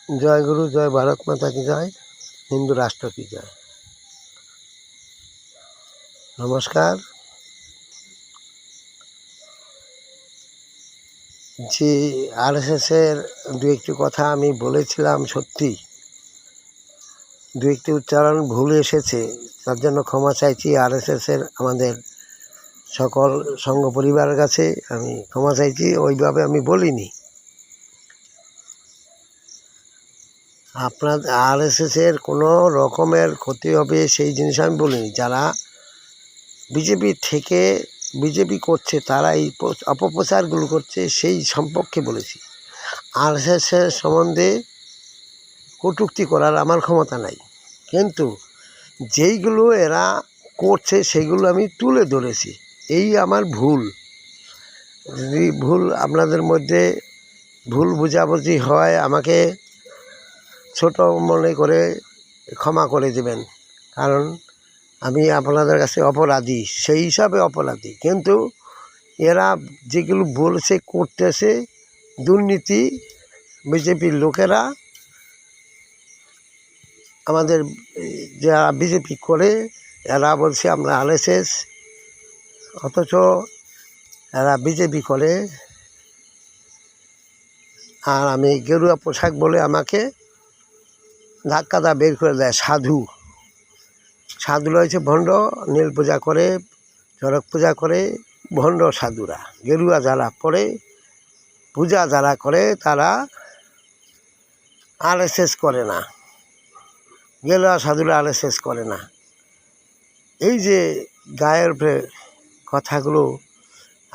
জয় গুরু, জয় ভারত মাতা কি জয়, হিন্দু রাষ্ট্র কি জয়। নমস্কার। যে আরএসএসের দু একটি কথা আমি বলেছিলাম, সত্যি দু একটি উচ্চারণ ভুল এসেছে, তার জন্য ক্ষমা চাইছি আরএসএসের আমাদের সকল সংঘ পরিবারের কাছে আমি ক্ষমা চাইছি। ওইভাবে আমি বলিনি। আপনার আরএসএসের কোনো রকমের ক্ষতি হবে সেই জিনিস আমি বলিনি। যারা বিজেপি থেকে বিজেপি করছে, তারা এই অপপ্রচারগুলো করছে, সেই সম্পর্কে বলেছি। আরএসএসের সম্বন্ধে কটূক্তি করার আমার ক্ষমতা নাই, কিন্তু যেইগুলো এরা করছে সেগুলো আমি তুলে ধরেছি। এই আমার ভুল। যদি ভুল আপনাদের মধ্যে ভুল বোঝাবুঝি হয়, আমাকে ছোট মনে করে ক্ষমা করে দেবেন, কারণ আমি আপনাদের কাছে অপরাধী, সেই হিসাবে অপরাধী। কিন্তু এরা যেগুলো বলছে করতেছে, দুর্নীতি বিজেপির লোকেরা, আমাদের যারা বিজেপি করে, এরা বলছে আমরা আরএসএস, অথচ এরা বিজেপি করে। আর আমি গেরুয়া পোশাক বলে আমাকে ধাক্কাটা বের করে দেয়। সাধুরা হয়েছে ভণ্ড, নীল পূজা করে, চড়ক পূজা করে, ভণ্ড সাধুরা। গেরুয়া যারা পরে, পূজা যারা করে, তারা আরএসএস করে না। গেরুয়া সাধুরা আরএসএস করে না। এই যে গায়ের উপরে কথাগুলো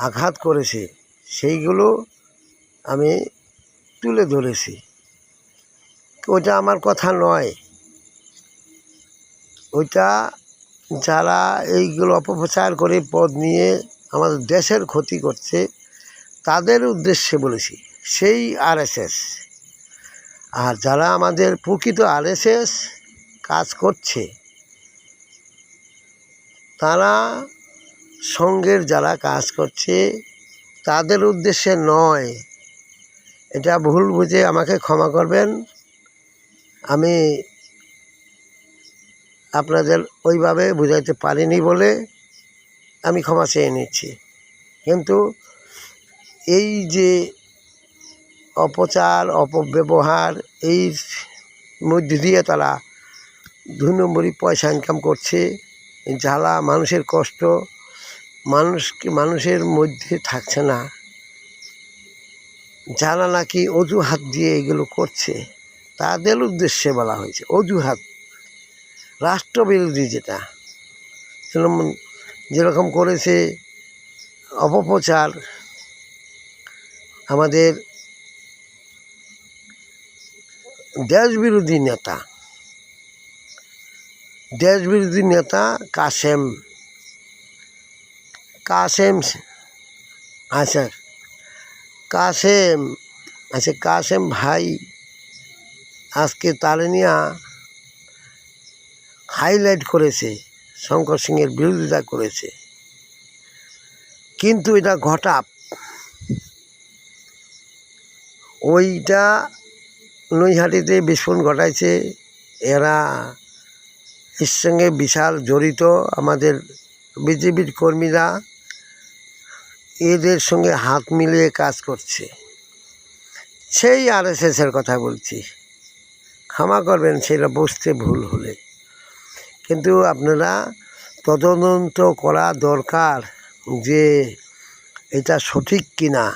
আঘাত করেছে, সেইগুলো আমি তুলে ধরেছি। ওইটা আমার কথা নয়, ওইটা যারা এইগুলো অপপ্রচার করে পদ নিয়ে আমাদের দেশের ক্ষতি করছে, তাদের উদ্দেশ্যে বলেছি, সেই আরএসএস। আর যারা আমাদের প্রকৃত আরএসএস কাজ করছে, তারা সঙ্গের যারা কাজ করছে, তাদের উদ্দেশ্যে নয়। এটা ভুল বুঝে আমাকে ক্ষমা করবেন। আমি আপনাদের ওইভাবে বুঝাইতে পারিনি বলে আমি ক্ষমা চেয়ে নিচ্ছি। কিন্তু এই যে অপচার, অপব্যবহার, এই মধ্যে দিয়ে তারা 2 নম্বরই পয়সা ইনকাম করছে। জ্বালা, মানুষের কষ্ট, মানুষের মধ্যে থাকছে না, যারা নাকি অজুহাত দিয়ে এগুলো করছে, তাদের উদ্দেশ্যে বলা হয়েছে। অজুহাত রাষ্ট্রবিরোধী, যেটা যেরকম করেছে অপপ্রচার আমাদের দেশবিরোধী নেতা কাসেম। কাসেম ভাই আজকে তারে নিয়ে হাইলাইট করেছে, শঙ্কর সিংয়ের বিরোধিতা করেছে। কিন্তু এটা ঘটাপ, ওইটা নৈহাটিতে বিস্ফোরণ ঘটাইছে। এরা এর সঙ্গে বিশাল জড়িত। আমাদের বিজেপির কর্মীরা এদের সঙ্গে হাত মিলিয়ে কাজ করছে। সেই আরএসএসের কথা বলছি, ক্ষমা করবেন সেটা বুঝতে ভুল হলে। কিন্তু আপনারা তদন্ত করা দরকার, যে এটা সঠিক কিনা,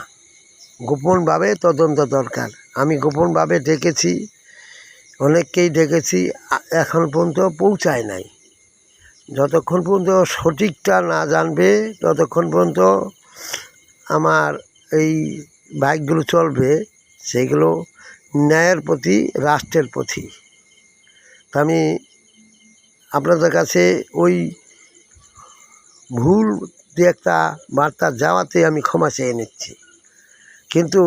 গোপনভাবে তদন্ত দরকার। আমি গোপনভাবে ডেকেছি, অনেককেই ডেকেছি, এখন পর্যন্ত পৌঁছায় নাই। যতক্ষণ পর্যন্ত সঠিকটা না জানবে, ততক্ষণ পর্যন্ত আমার এই বাইকগুলো চলবে, সেগুলো ন্যায়ের প্রতি, রাষ্ট্রের প্রতি। তা আমি আপনাদের কাছে ওই ভুল দু একটা বার্তা যাওয়াতে আমি ক্ষমা চেয়ে নিচ্ছি। কিন্তু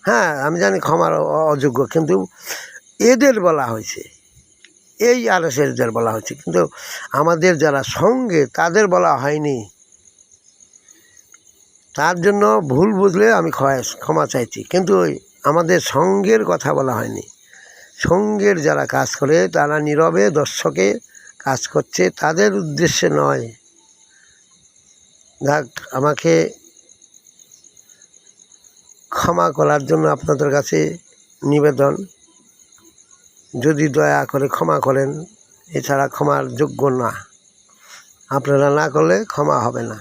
হ্যাঁ, আমি জানি ক্ষমার অযোগ্য, কিন্তু এদের বলা হয়েছে, এই আরএসএসদের বলা হয়েছে, কিন্তু আমাদের যারা সঙ্গে, তাদের বলা হয়নি। তার জন্য ভুল বুঝলে আমি ক্ষমা চাইছি, কিন্তু ওই আমাদের সঙ্গের কথা বলা হয়নি। সঙ্গের যারা কাজ করে তারা নীরবে দর্শকে কাজ করছে, তাদের উদ্দেশ্যে নয়। যাক, আমাকে ক্ষমা করার জন্য আপনাদের কাছে নিবেদন, যদি দয়া করে ক্ষমা করেন, এছাড়া ক্ষমার যোগ্য না। আপনারা না করলে ক্ষমা হবে না।